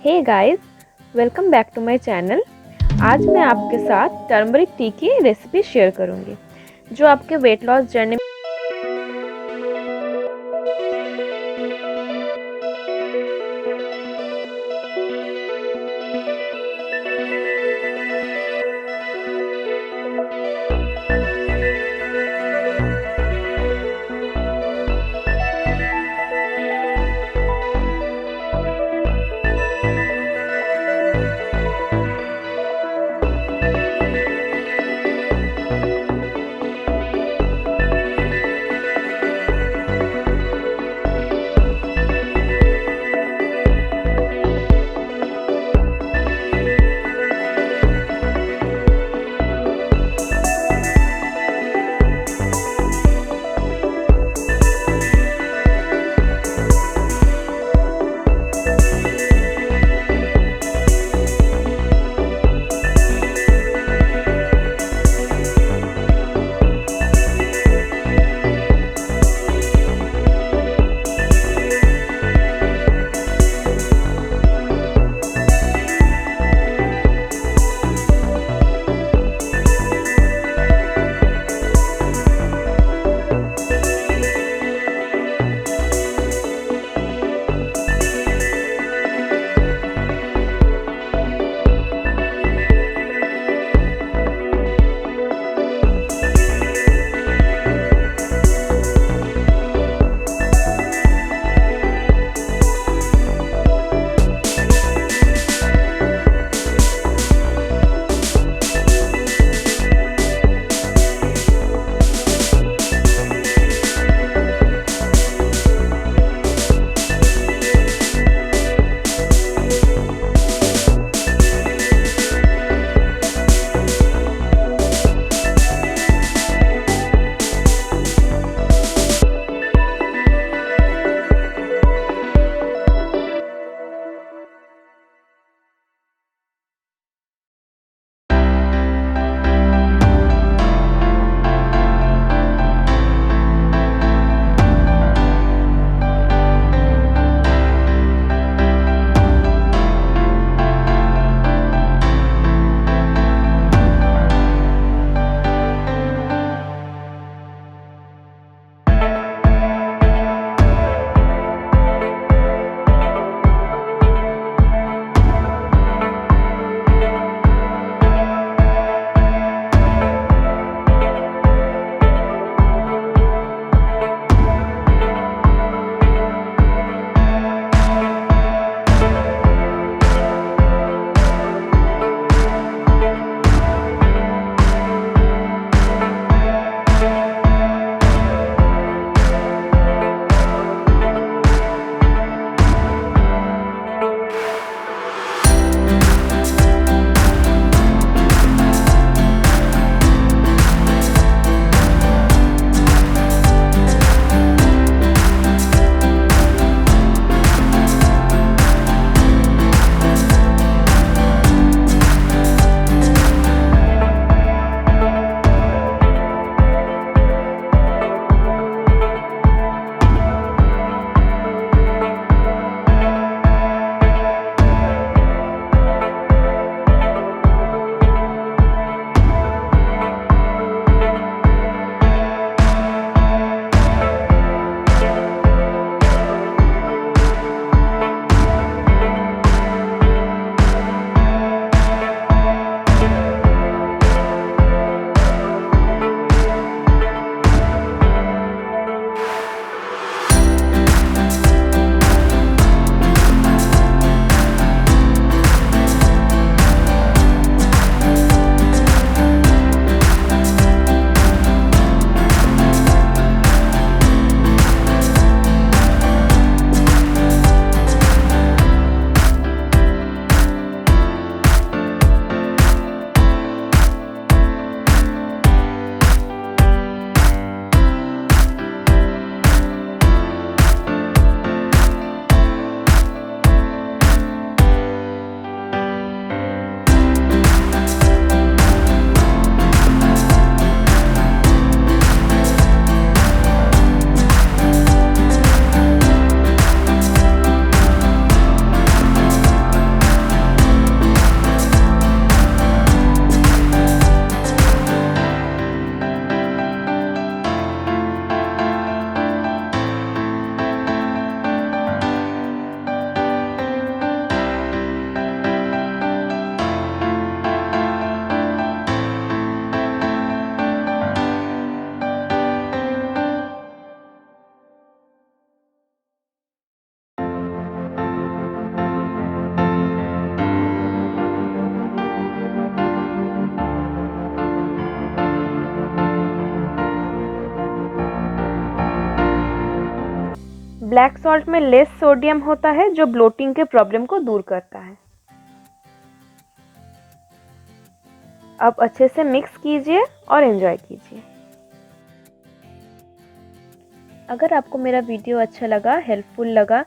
Hey guys, welcome back to my channel. आज मैं आपके साथ टर्मरिक टी की रेसिपी शेयर करूंगी जो आपके weight loss journey black salt में लेस सोडियम होता है जो ब्लोटिंग के प्रॉब्लम को दूर करता है। अब अच्छे से मिक्स कीजिए और एंजॉय कीजिए। अगर आपको मेरा वीडियो अच्छा लगा, हेल्पफुल लगा,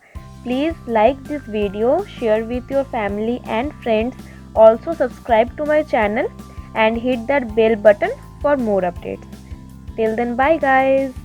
please like this video, share with your family and friends, also subscribe to my channel and hit that bell button for more updates. Till then, bye guys.